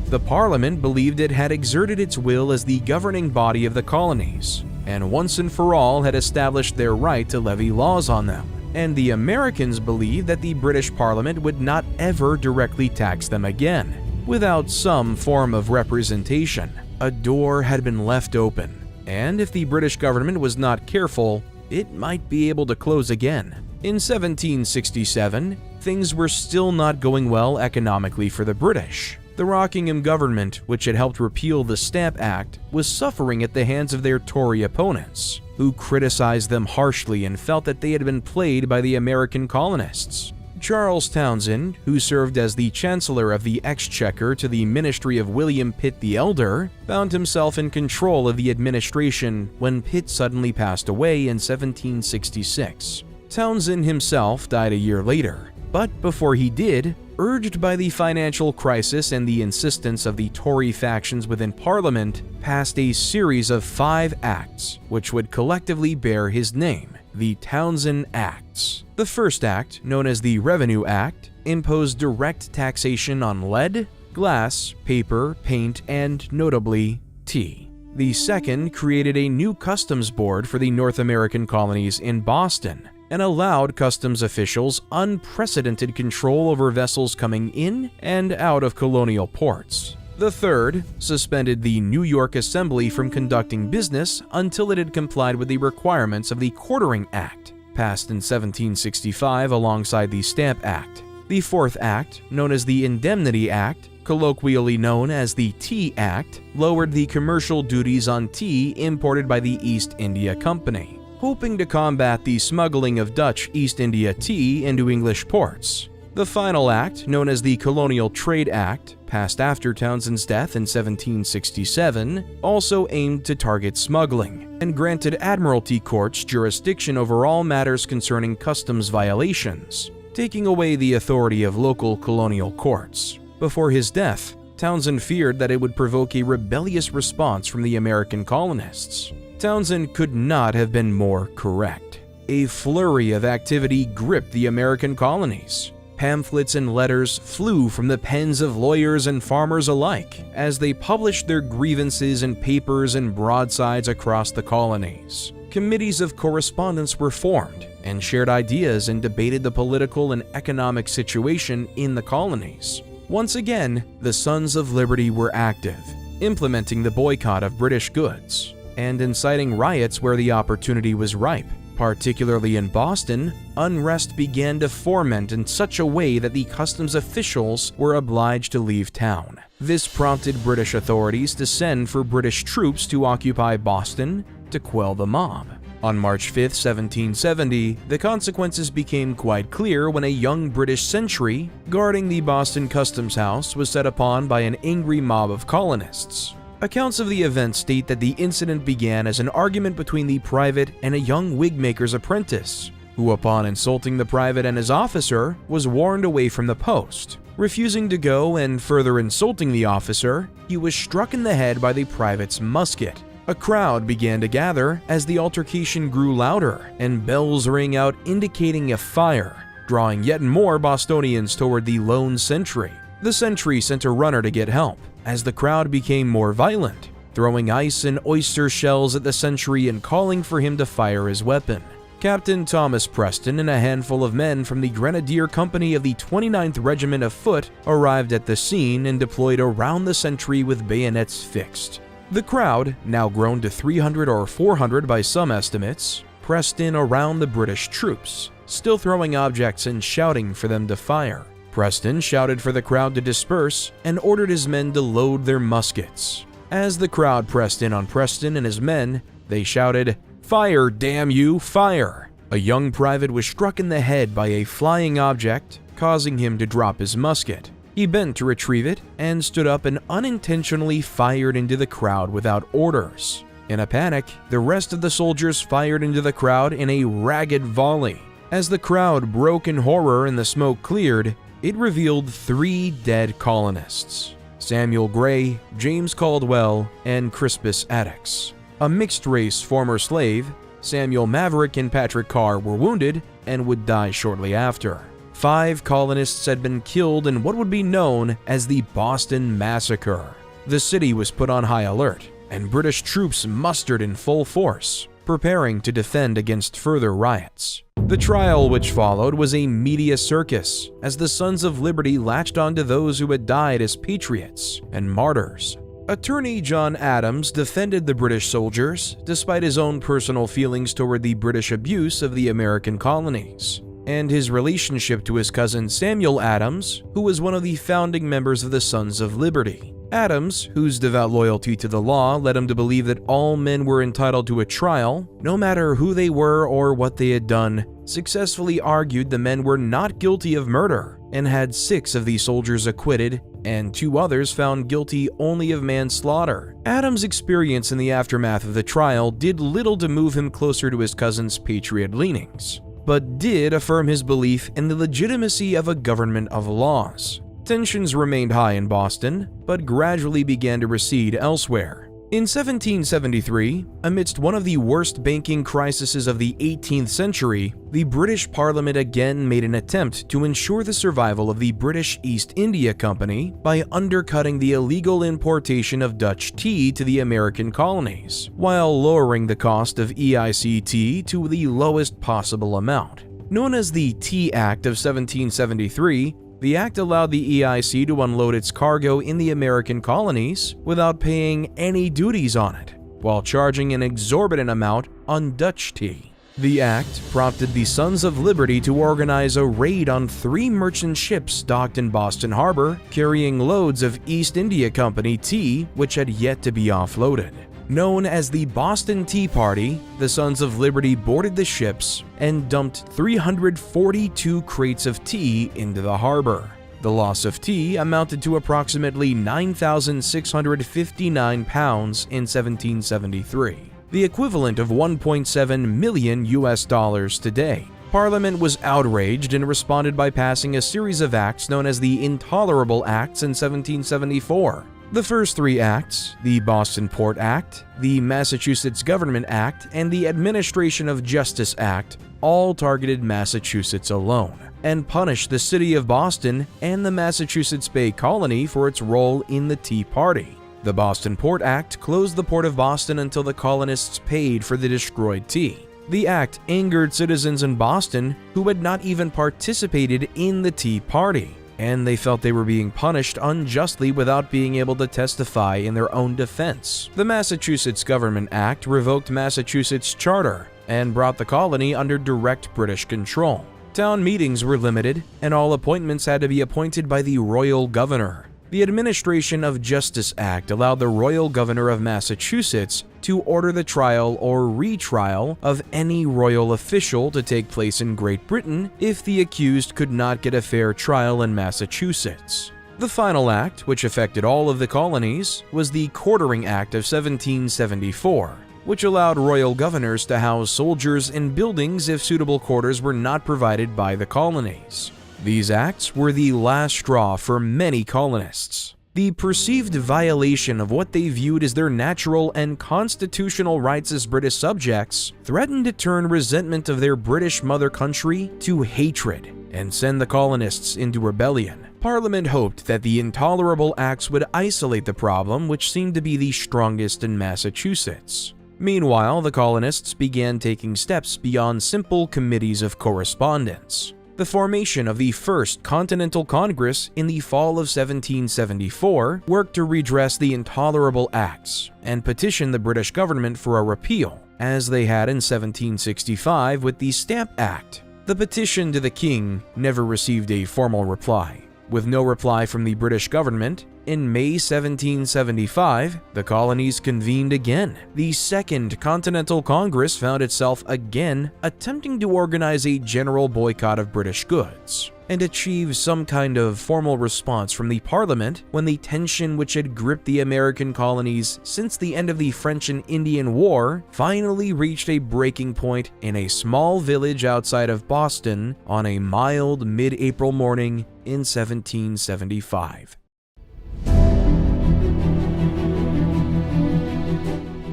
The Parliament believed it had exerted its will as the governing body of the colonies, and once and for all had established their right to levy laws on them. And the Americans believed that the British Parliament would not ever directly tax them again. Without some form of representation, a door had been left open, and if the British government was not careful, it might be able to close again. In 1767, things were still not going well economically for the British. The Rockingham government, which had helped repeal the Stamp Act, was suffering at the hands of their Tory opponents, who criticized them harshly and felt that they had been played by the American colonists. Charles Townshend, who served as the Chancellor of the Exchequer to the ministry of William Pitt the Elder, found himself in control of the administration when Pitt suddenly passed away in 1766. Townshend himself died a year later, but before he did, urged by the financial crisis and the insistence of the Tory factions within Parliament, passed a series of 5 acts which would collectively bear his name, the Townshend Acts. The first act, known as the Revenue Act, imposed direct taxation on lead, glass, paper, paint, and, notably, tea. The second created a new customs board for the North American colonies in Boston, and allowed customs officials unprecedented control over vessels coming in and out of colonial ports. The third suspended the New York Assembly from conducting business until it had complied with the requirements of the Quartering Act, passed in 1765 alongside the Stamp Act. The fourth act, known as the Indemnity Act, colloquially known as the Tea Act, lowered the commercial duties on tea imported by the East India Company, hoping to combat the smuggling of Dutch East India tea into English ports. The final act, known as the Colonial Trade Act, passed after Townsend's death in 1767, also aimed to target smuggling, and granted Admiralty courts jurisdiction over all matters concerning customs violations, taking away the authority of local colonial courts. Before his death, Townsend feared that it would provoke a rebellious response from the American colonists. Townsend could not have been more correct. A flurry of activity gripped the American colonies. Pamphlets and letters flew from the pens of lawyers and farmers alike as they published their grievances in papers and broadsides across the colonies. Committees of correspondence were formed and shared ideas and debated the political and economic situation in the colonies. Once again, the Sons of Liberty were active, implementing the boycott of British goods and inciting riots where the opportunity was ripe. Particularly in Boston, unrest began to foment in such a way that the customs officials were obliged to leave town. This prompted British authorities to send for British troops to occupy Boston to quell the mob. On March 5, 1770, the consequences became quite clear when a young British sentry guarding the Boston Customs House was set upon by an angry mob of colonists. Accounts of the event state that the incident began as an argument between the private and a young wigmaker's apprentice, who upon insulting the private and his officer, was warned away from the post. Refusing to go and further insulting the officer, he was struck in the head by the private's musket. A crowd began to gather as the altercation grew louder, and bells rang out indicating a fire, drawing yet more Bostonians toward the lone sentry. The sentry sent a runner to get help, as the crowd became more violent, throwing ice and oyster shells at the sentry and calling for him to fire his weapon. Captain Thomas Preston and a handful of men from the Grenadier Company of the 29th Regiment of Foot arrived at the scene and deployed around the sentry with bayonets fixed. The crowd, now grown to 300 or 400 by some estimates, pressed in around the British troops, still throwing objects and shouting for them to fire. Preston shouted for the crowd to disperse and ordered his men to load their muskets. As the crowd pressed in on Preston and his men, they shouted, "Fire, damn you, fire!" A young private was struck in the head by a flying object, causing him to drop his musket. He bent to retrieve it and stood up and unintentionally fired into the crowd without orders. In a panic, the rest of the soldiers fired into the crowd in a ragged volley. As the crowd broke in horror and the smoke cleared, it revealed 3 dead colonists: Samuel Gray, James Caldwell, and Crispus Attucks. A mixed-race former slave, Samuel Maverick and Patrick Carr, were wounded and would die shortly after. 5 colonists had been killed in what would be known as the Boston Massacre. The city was put on high alert, and British troops mustered in full force, preparing to defend against further riots. The trial which followed was a media circus, as the Sons of Liberty latched onto those who had died as patriots and martyrs. Attorney John Adams defended the British soldiers despite his own personal feelings toward the British abuse of the American colonies, and his relationship to his cousin Samuel Adams, who was one of the founding members of the Sons of Liberty. Adams, whose devout loyalty to the law led him to believe that all men were entitled to a trial, no matter who they were or what they had done, successfully argued the men were not guilty of murder and had 6 of the soldiers acquitted and 2 others found guilty only of manslaughter. Adams' experience in the aftermath of the trial did little to move him closer to his cousin's patriot leanings, but did affirm his belief in the legitimacy of a government of laws. Tensions remained high in Boston, but gradually began to recede elsewhere. In 1773, amidst one of the worst banking crises of the 18th century, the British Parliament again made an attempt to ensure the survival of the British East India Company by undercutting the illegal importation of Dutch tea to the American colonies, while lowering the cost of EICT to the lowest possible amount. Known as the Tea Act of 1773, the act allowed the EIC to unload its cargo in the American colonies without paying any duties on it, while charging an exorbitant amount on Dutch tea. The act prompted the Sons of Liberty to organize a raid on 3 merchant ships docked in Boston Harbor, carrying loads of East India Company tea which had yet to be offloaded. Known as the Boston Tea Party, the Sons of Liberty boarded the ships and dumped 342 crates of tea into the harbor. The loss of tea amounted to approximately 9,659 pounds in 1773, the equivalent of 1.7 million US dollars today. Parliament was outraged and responded by passing a series of acts known as the Intolerable Acts in 1774. The first 3 acts, the Boston Port Act, the Massachusetts Government Act, and the Administration of Justice Act, all targeted Massachusetts alone, and punished the city of Boston and the Massachusetts Bay Colony for its role in the Tea Party. The Boston Port Act closed the port of Boston until the colonists paid for the destroyed tea. The act angered citizens in Boston who had not even participated in the Tea Party, and they felt they were being punished unjustly without being able to testify in their own defense. The Massachusetts Government Act revoked Massachusetts' charter and brought the colony under direct British control. Town meetings were limited, and all appointments had to be appointed by the Royal Governor. The Administration of Justice Act allowed the Royal Governor of Massachusetts to order the trial or retrial of any royal official to take place in Great Britain if the accused could not get a fair trial in Massachusetts. The final act, which affected all of the colonies, was the Quartering Act of 1774, which allowed royal governors to house soldiers in buildings if suitable quarters were not provided by the colonies. These acts were the last straw for many colonists. The perceived violation of what they viewed as their natural and constitutional rights as British subjects threatened to turn resentment of their British mother country to hatred and send the colonists into rebellion. Parliament hoped that the Intolerable Acts would isolate the problem, which seemed to be the strongest in Massachusetts. Meanwhile, the colonists began taking steps beyond simple committees of correspondence. The formation of the First Continental Congress in the fall of 1774 worked to redress the Intolerable Acts and petition the British government for a repeal, as they had in 1765 with the Stamp Act. The petition to the king never received a formal reply. With no reply from the British government, in May 1775, the colonies convened again. The Second Continental Congress found itself again attempting to organize a general boycott of British goods and achieve some kind of formal response from the Parliament when the tension which had gripped the American colonies since the end of the French and Indian War finally reached a breaking point in a small village outside of Boston on a mild mid-April morning in 1775.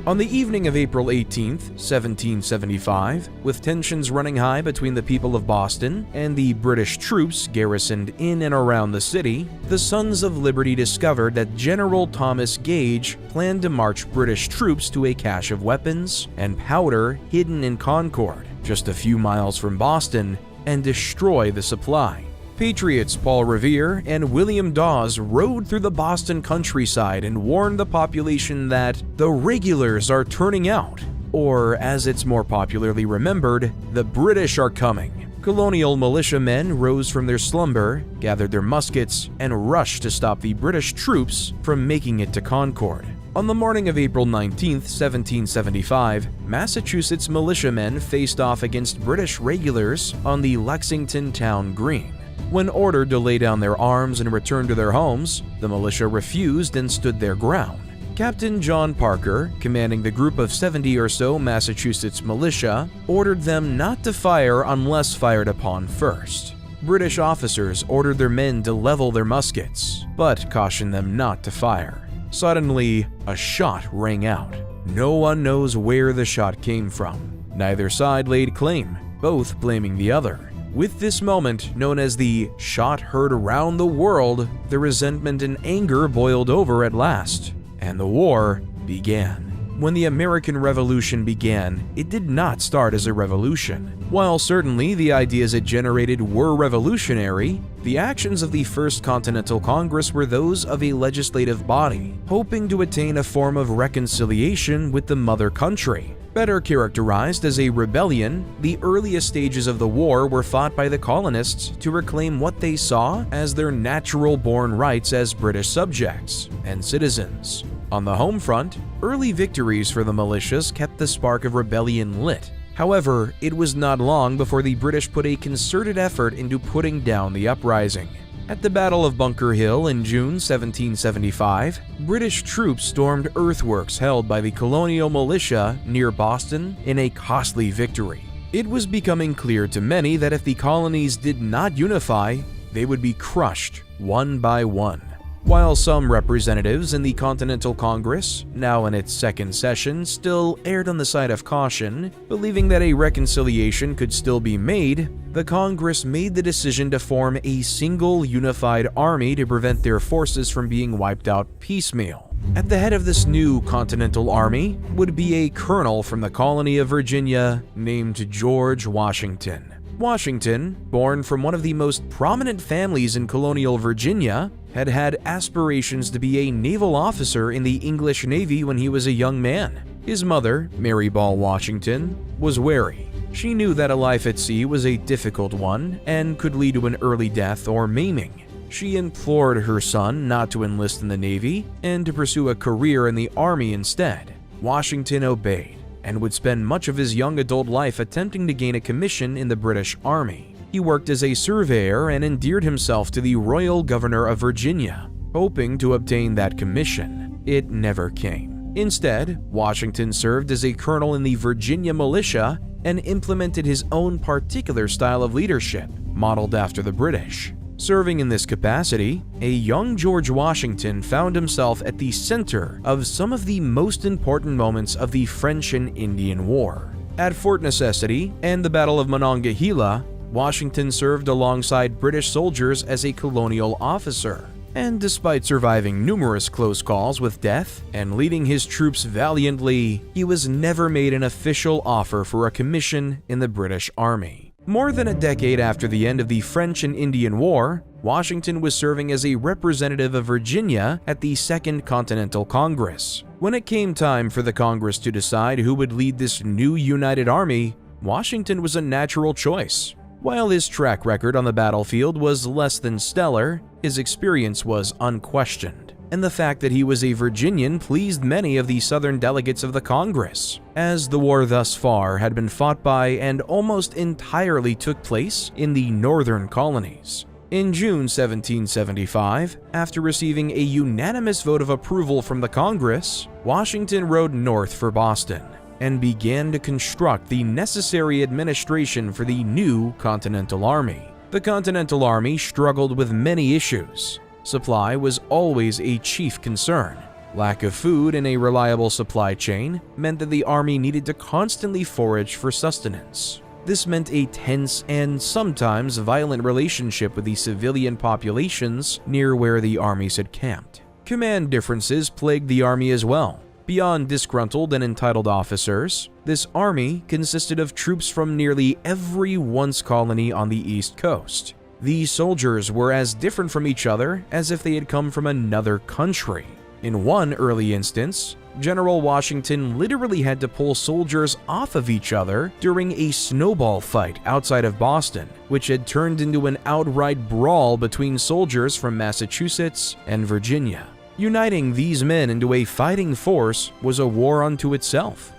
On the evening of April 18, 1775, with tensions running high between the people of Boston and the British troops garrisoned in and around the city, the Sons of Liberty discovered that General Thomas Gage planned to march British troops to a cache of weapons and powder hidden in Concord, just a few miles from Boston, and destroy the supply. Patriots Paul Revere and William Dawes rode through the Boston countryside and warned the population that the regulars are turning out, or as it's more popularly remembered, the British are coming. Colonial militiamen rose from their slumber, gathered their muskets, and rushed to stop the British troops from making it to Concord. On the morning of April 19, 1775, Massachusetts militiamen faced off against British regulars on the Lexington Town Green. When ordered to lay down their arms and return to their homes, the militia refused and stood their ground. Captain John Parker, commanding the group of 70 or so Massachusetts militia, ordered them not to fire unless fired upon first. British officers ordered their men to level their muskets, but cautioned them not to fire. Suddenly, a shot rang out. No one knows where the shot came from. Neither side laid claim, both blaming the other. With this moment, known as the shot heard around the world, the resentment and anger boiled over at last, and the war began. When the American Revolution began, it did not start as a revolution. While certainly the ideas it generated were revolutionary, the actions of the First Continental Congress were those of a legislative body, hoping to attain a form of reconciliation with the mother country. Better characterized as a rebellion, the earliest stages of the war were fought by the colonists to reclaim what they saw as their natural-born rights as British subjects and citizens. On the home front, early victories for the militias kept the spark of rebellion lit. However, it was not long before the British put a concerted effort into putting down the uprising. At the Battle of Bunker Hill in June 1775, British troops stormed earthworks held by the colonial militia near Boston in a costly victory. It was becoming clear to many that if the colonies did not unify, they would be crushed one by one. While some representatives in the Continental Congress, now in its second session, still erred on the side of caution, believing that a reconciliation could still be made, the Congress made the decision to form a single unified army to prevent their forces from being wiped out piecemeal. At the head of this new Continental Army would be a colonel from the colony of Virginia named George Washington. Washington, born from one of the most prominent families in colonial Virginia, had aspirations to be a naval officer in the English Navy when he was a young man. His mother, Mary Ball Washington, was wary. She knew that a life at sea was a difficult one and could lead to an early death or maiming. She implored her son not to enlist in the Navy and to pursue a career in the Army instead. Washington obeyed and would spend much of his young adult life attempting to gain a commission in the British Army. He worked as a surveyor and endeared himself to the Royal Governor of Virginia, hoping to obtain that commission. It never came. Instead, Washington served as a colonel in the Virginia militia and implemented his own particular style of leadership, modeled after the British. Serving in this capacity, a young George Washington found himself at the center of some of the most important moments of the French and Indian War. At Fort Necessity and the Battle of Monongahela, Washington served alongside British soldiers as a colonial officer. And despite surviving numerous close calls with death and leading his troops valiantly, he was never made an official offer for a commission in the British Army. More than a decade after the end of the French and Indian War, Washington was serving as a representative of Virginia at the Second Continental Congress. When it came time for the Congress to decide who would lead this new united army, Washington was a natural choice. While his track record on the battlefield was less than stellar, his experience was unquestioned, and the fact that he was a Virginian pleased many of the Southern delegates of the Congress, as the war thus far had been fought by and almost entirely took place in the northern colonies. In June 1775, after receiving a unanimous vote of approval from the Congress, Washington rode north for Boston and began to construct the necessary administration for the new Continental Army. The Continental Army struggled with many issues. Supply was always a chief concern. Lack of food and a reliable supply chain meant that the army needed to constantly forage for sustenance. This meant a tense and sometimes violent relationship with the civilian populations near where the armies had camped. Command differences plagued the army as well. Beyond disgruntled and entitled officers, this army consisted of troops from nearly every once colony on the East Coast. These soldiers were as different from each other as if they had come from another country. In one early instance, General Washington literally had to pull soldiers off of each other during a snowball fight outside of Boston, which had turned into an outright brawl between soldiers from Massachusetts and Virginia. Uniting these men into a fighting force was a war unto itself.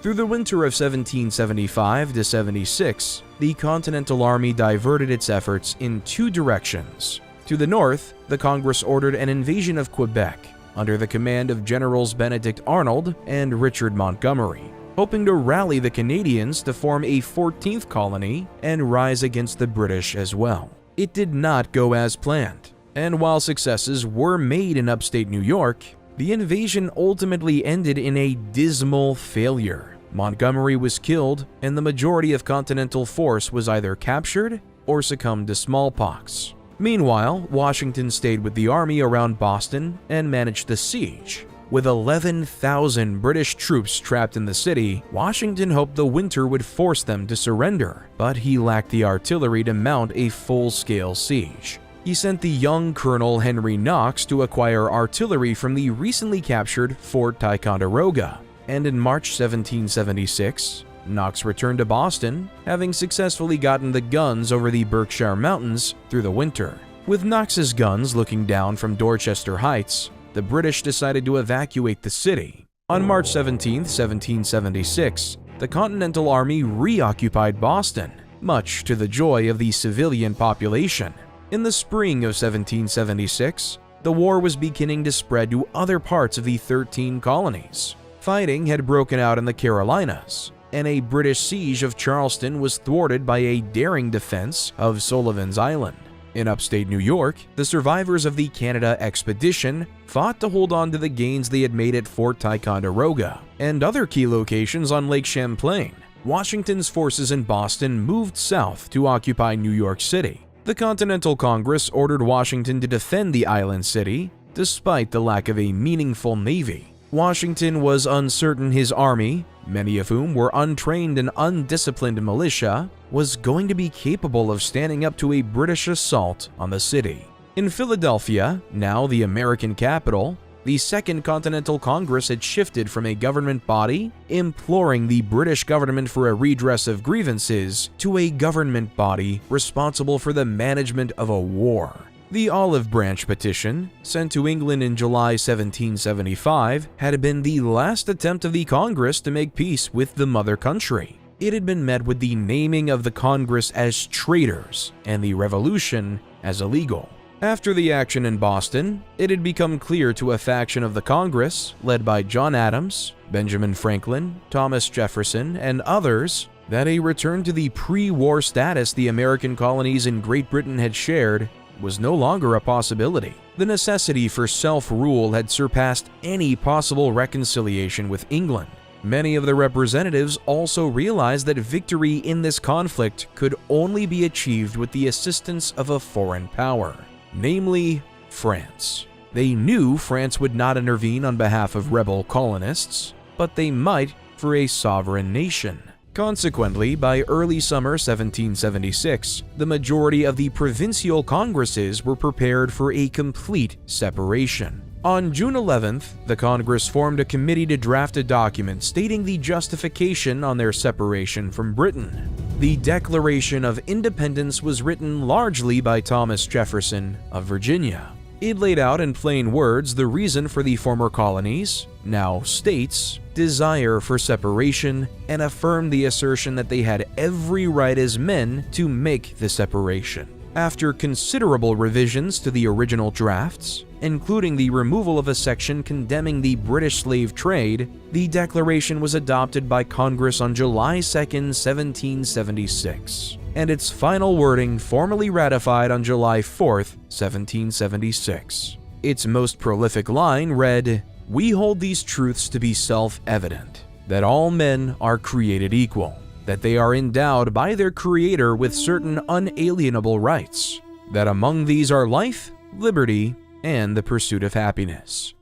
Through the winter of 1775 to 76, the Continental Army diverted its efforts in two directions. To the north, the Congress ordered an invasion of Quebec under the command of Generals Benedict Arnold and Richard Montgomery, hoping to rally the Canadians to form a 14th colony and rise against the British as well. It did not go as planned, and while successes were made in upstate New York, the invasion ultimately ended in a dismal failure. Montgomery was killed, and the majority of Continental force was either captured or succumbed to smallpox. Meanwhile, Washington stayed with the army around Boston and managed the siege. With 11,000 British troops trapped in the city, Washington hoped the winter would force them to surrender, but he lacked the artillery to mount a full-scale siege. He sent the young Colonel Henry Knox to acquire artillery from the recently captured Fort Ticonderoga, and in March 1776, Knox returned to Boston, having successfully gotten the guns over the Berkshire Mountains through the winter. With Knox's guns looking down from Dorchester Heights, the British decided to evacuate the city. On March 17, 1776, the Continental Army reoccupied Boston, much to the joy of the civilian population. In the spring of 1776, the war was beginning to spread to other parts of the 13 colonies. Fighting had broken out in the Carolinas, and a British siege of Charleston was thwarted by a daring defense of Sullivan's Island. In upstate New York, the survivors of the Canada expedition fought to hold on to the gains they had made at Fort Ticonderoga and other key locations on Lake Champlain. Washington's forces in Boston moved south to occupy New York City. The Continental Congress ordered Washington to defend the island city, despite the lack of a meaningful navy. Washington was uncertain his army, many of whom were untrained and undisciplined militia, was going to be capable of standing up to a British assault on the city. In Philadelphia, now the American capital, the Second Continental Congress had shifted from a government body imploring the British government for a redress of grievances to a government body responsible for the management of a war. The Olive Branch Petition, sent to England in July 1775, had been the last attempt of the Congress to make peace with the mother country. It had been met with the naming of the Congress as traitors and the Revolution as illegal. After the action in Boston, it had become clear to a faction of the Congress, led by John Adams, Benjamin Franklin, Thomas Jefferson, and others, that a return to the pre-war status the American colonies in Great Britain had shared was no longer a possibility. The necessity for self-rule had surpassed any possible reconciliation with England. Many of the representatives also realized that victory in this conflict could only be achieved with the assistance of a foreign power, namely France. They knew France would not intervene on behalf of rebel colonists, but they might for a sovereign nation. Consequently, by early summer 1776, the majority of the provincial congresses were prepared for a complete separation. On June 11th, the Congress formed a committee to draft a document stating the justification on their separation from Britain. The Declaration of Independence was written largely by Thomas Jefferson of Virginia. It laid out in plain words the reason for the former colonies, now states, desire for separation, and affirmed the assertion that they had every right as men to make the separation. After considerable revisions to the original drafts, including the removal of a section condemning the British slave trade, the declaration was adopted by Congress on July 2, 1776, and its final wording formally ratified on July 4, 1776. Its most prolific line read, "We hold these truths to be self-evident, that all men are created equal, that they are endowed by their Creator with certain unalienable rights, that among these are life, liberty, and the pursuit of happiness."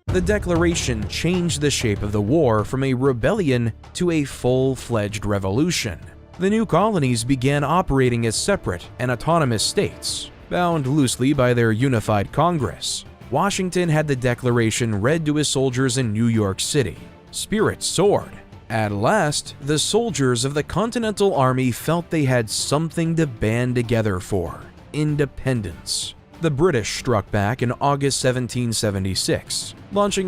The Declaration changed the shape of the war from a rebellion to a full-fledged revolution. The new colonies began operating as separate and autonomous states, bound loosely by their unified Congress. Washington had the Declaration read to his soldiers in New York City. Spirits soared. At last, the soldiers of the Continental Army felt they had something to band together for: independence. The British struck back in August 1776, launching